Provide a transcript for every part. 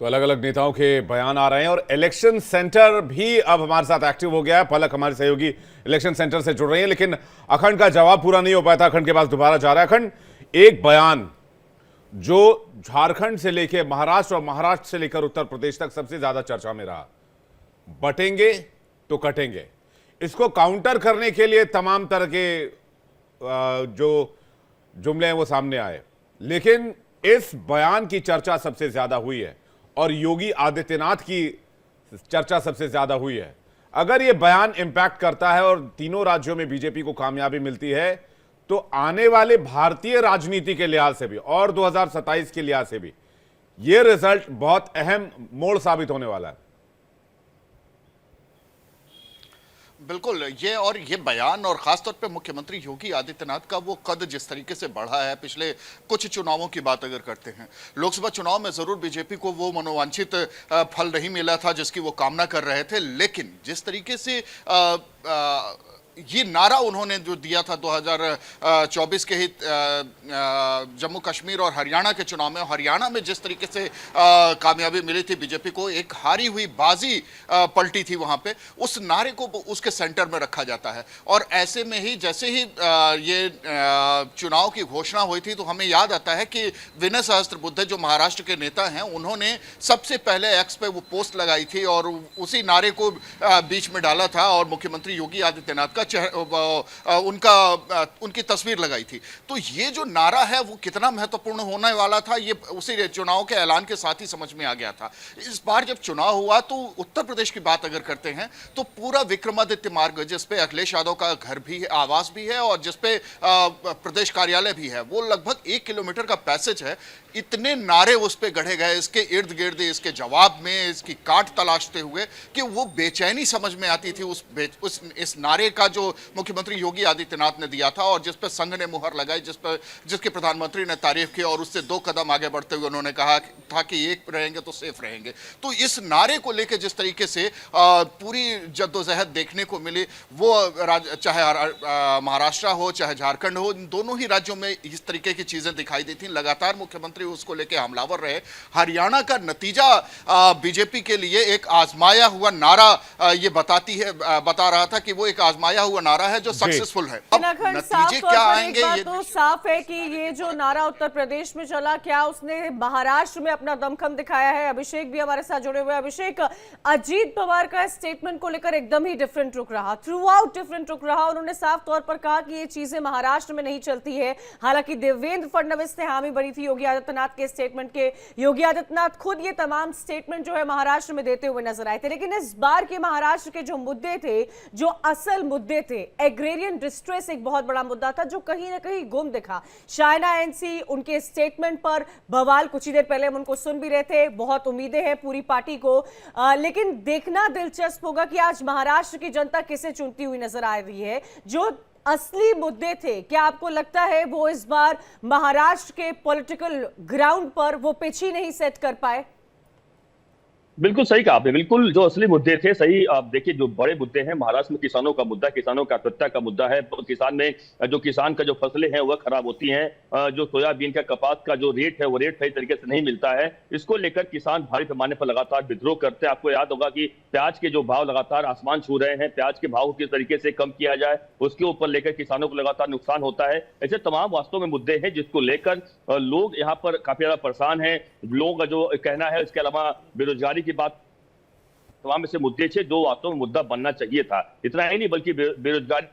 तो अलग अलग नेताओं के बयान आ रहे हैं और इलेक्शन सेंटर भी अब हमारे साथ एक्टिव हो गया है। पलक हमारी सहयोगी इलेक्शन सेंटर से जुड़ रही है, लेकिन अखंड का जवाब पूरा नहीं हो पाया था। अखंड के पास दोबारा जा रहा है। अखंड, एक बयान जो झारखंड से लेकर महाराष्ट्र और महाराष्ट्र से लेकर उत्तर प्रदेश तक सबसे ज्यादा चर्चा में रहा, बटेंगे तो कटेंगे। इसको काउंटर करने के लिए तमाम तरह के जो जुमले हैं वो सामने आए, लेकिन इस बयान की चर्चा सबसे ज्यादा हुई है और योगी आदित्यनाथ की चर्चा सबसे ज्यादा हुई है। अगर यह बयान इंपैक्ट करता है और तीनों राज्यों में बीजेपी को कामयाबी मिलती है, तो आने वाले भारतीय राजनीति के लिहाज से भी और 2027 के लिहाज से भी यह रिजल्ट बहुत अहम मोड़ साबित होने वाला है। बिल्कुल, ये बयान और खासतौर पे मुख्यमंत्री योगी आदित्यनाथ का वो कद जिस तरीके से बढ़ा है पिछले कुछ चुनावों की बात अगर करते हैं, लोकसभा चुनाव में जरूर बीजेपी को वो मनोवांछित फल नहीं मिला था जिसकी वो कामना कर रहे थे, लेकिन जिस तरीके से ये नारा उन्होंने जो दिया था 2024 के ही जम्मू कश्मीर और हरियाणा के चुनाव में, हरियाणा में जिस तरीके से कामयाबी मिली थी बीजेपी को, एक हारी हुई बाजी पलटी थी वहां पे, उस नारे को उसके सेंटर में रखा जाता है। और ऐसे में ही जैसे ही ये चुनाव की घोषणा हुई थी तो हमें याद आता है कि विनय सहस्त्रबुद्धे जो महाराष्ट्र के नेता हैं, उन्होंने सबसे पहले एक्स पे वो पोस्ट लगाई थी और उसी नारे को बीच में डाला था और मुख्यमंत्री योगी आदित्यनाथ का उनकी तस्वीर लगाई थी। तो ये जो नारा है वो कितना महत्वपूर्ण होने वाला था, ये उसी चुनाव के ऐलान के साथ ही समझ में आ गया था। इस बार जब चुनाव हुआ तो उत्तर प्रदेश की बात अगर करते हैं तो पूरा विक्रमादित्य मार्ग, जिसपे अखिलेश यादव का घर भी है, आवास भी है और जिसपे प्रदेश कार्यालय भी है, वो लगभग 1 किलोमीटर का पैसेज है। इतने नारे उस पे गढ़े गए इसके इर्द गिर्द, इसके जवाब में इसकी काट तलाशते हुए कि वो बेचैनी समझ में आती थी इस नारे का जो मुख्यमंत्री योगी आदित्यनाथ ने दिया था और जिस पर संघ ने मुहर लगाई, जिसके प्रधानमंत्री ने तारीफ की और उससे 2 कदम आगे बढ़ते हुए उन्होंने कहा था कि एक रहेंगे तो सेफ रहेंगे। तो इस नारे को लेकर जिस तरीके से पूरी जद्दोजहद देखने को मिली, वो चाहे महाराष्ट्र हो चाहे झारखंड हो, इन दोनों ही राज्यों में इस तरीके की चीजें दिखाई दी थी। लगातार मुख्यमंत्री उसको लेकर हमलावर रहे। हरियाणा का नतीजा बीजेपी के लिए एक आजमाया हुआ नारा ये बता रहा था कि वो एक आजमाया हुआ नारा है जो सक्सेसफुल है। अब नतीजे क्या आएंगे ये तो साफ है कि ये जो नारा उत्तर प्रदेश में चला, क्या उसने महाराष्ट्र में अपना दमखम दिखाया है? अभिषेक भी हमारे साथ जुड़े हुए। अभिषेक, अजीत पवार का स्टेटमेंट को लेकर एकदम ही डिफरेंट रुख रहा, थ्रू आउट डिफरेंट रुख रहा। उन्होंने साफ तौर पर कहा कि ये चीजें महाराष्ट्र में नहीं चलती है। हालांकि देवेंद्र फडणवीस ने हामी भरी थी योगी आदित्यनाथ के स्टेटमेंट के। योगी आदित्यनाथ खुद ये तमाम स्टेटमेंट जो है महाराष्ट्र में देते हुए नजर आए थे, लेकिन इस बार के महाराष्ट्र के जो मुद्दे थे, जो असल मुद्दे थे, एग्रेरियन डिस्ट्रेस एक बहुत बड़ा मुद्दा था जो कहीं ना कहीं गुम दिखा। शायना एनसी उनके स्टेटमेंट पर बवाल, कुछ ही देर पहले हम उनको सुन भी रहे थे। बहुत उम्मीदें हैं पूरी पार्टी को, लेकिन देखना दिलचस्प होगा कि आज महाराष्ट्र की जनता किसे चुनती हुई नजर आ रही है। जो असली मुद्दे थे, क्या आपको लगता है वो इस बार महाराष्ट्र के पॉलिटिकल ग्राउंड पर वो पिच ही नहीं सेट कर पाए? बिल्कुल सही कहा आपने। बिल्कुल जो असली मुद्दे थे, सही आप देखिए, जो बड़े मुद्दे हैं महाराष्ट्र में, किसानों का मुद्दा, किसानों का आत्महत्या का मुद्दा है। किसान का जो फसलें हैं वह खराब होती हैं, जो सोयाबीन का, कपास का जो रेट है वो रेट सही तरीके से नहीं मिलता है। इसको लेकर किसान भारी पैमाने पर लगातार विद्रोह करते हैं। आपको याद होगा कि प्याज के जो भाव लगातार आसमान छू रहे हैं, प्याज के भाव को किस तरीके से कम किया जाए उसके ऊपर लेकर किसानों को लगातार नुकसान होता है। ऐसे तमाम वास्तव में मुद्दे हैं जिसको लेकर लोग यहाँ पर काफी ज्यादा परेशान हैं। लोगों का जो कहना है, इसके अलावा बेरोजगारी की बात, तमाम ऐसे मुद्दे थे जो वास्तव में मुद्दा बनना चाहिए था। इतना ही नहीं बल्कि बेरोजगारी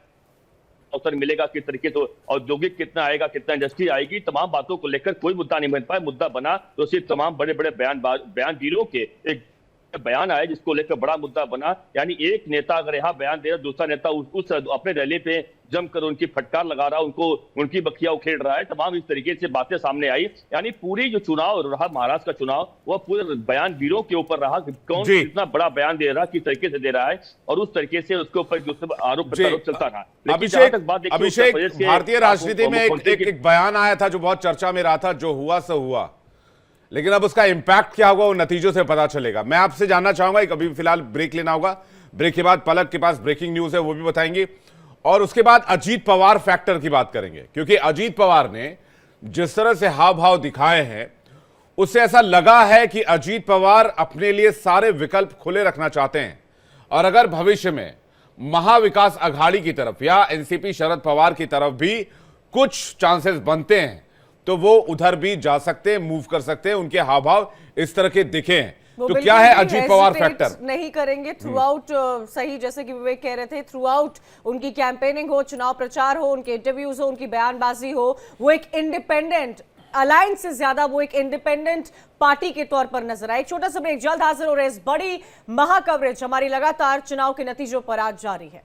अवसर मिलेगा किस तरीके से, औद्योगिक कितना आएगा, कितना इंडस्ट्री आएगी, तमाम बातों को लेकर कोई मुद्दा नहीं बन पाया। मुद्दा बना तो सिर्फ तमाम बड़े बड़े बयानबाजों के एक बयान आए जिसको लेकर बड़ा मुद्दा बना। यानी एक नेता अगर यहाँ बयान दे रहा, दूसरा नेता उस अपने रैली पे जमकर उनकी फटकार लगा रहा, उनकी बखिया उखेड़ रहा है। तमाम इस तरीके से बातें सामने आई। यानी पूरी जो चुनाव रहा महाराष्ट्र का चुनाव, वह पूरे बयानवीरों के ऊपर रहा कि कौन कितना बड़ा बयान दे रहा, किस तरीके से दे रहा है और उस तरीके से उसके ऊपर जो आरोप प्रत्यारोप चलता रहा। अभिषेक, भारतीय राजनीति में एक बयान आया था जो बहुत चर्चा में रहा था, जो हुआ सो हुआ, लेकिन अब उसका इंपैक्ट क्या होगा वो नतीजों से पता चलेगा। मैं आपसे जानना चाहूंगा, अभी फिलहाल ब्रेक लेना होगा, ब्रेक के बाद पलक के पास ब्रेकिंग न्यूज है वो भी बताएंगे, और उसके बाद अजीत पवार फैक्टर की बात करेंगे, क्योंकि अजीत पवार ने जिस तरह से हाव भाव दिखाए हैं उससे ऐसा लगा है कि अजीत पवार अपने लिए सारे विकल्प खुले रखना चाहते हैं और अगर भविष्य में महाविकास अघाड़ी की तरफ या एनसीपी शरद पवार की तरफ भी कुछ चांसेस बनते हैं तो वो उधर भी जा सकते हैं, मूव कर सकते हैं। उनके हाव भाव इस तरह के दिखे हैं। तो क्या है अजीत पवार फैक्टर? नहीं करेंगे थ्रू आउट, सही जैसे कि विवेक कह रहे थे, थ्रू आउट उनकी कैंपेनिंग हो, चुनाव प्रचार हो, उनके इंटरव्यूज हो, उनकी बयानबाजी हो, वो एक इंडिपेंडेंट अलायंस से ज्यादा वो एक इंडिपेंडेंट पार्टी के तौर पर नजर आए। एक छोटा सा ब्रेक, जल्द हाजिर हो रहे इस बड़ी महा कवरेज हमारी लगातार चुनाव के नतीजों पर आज जारी है।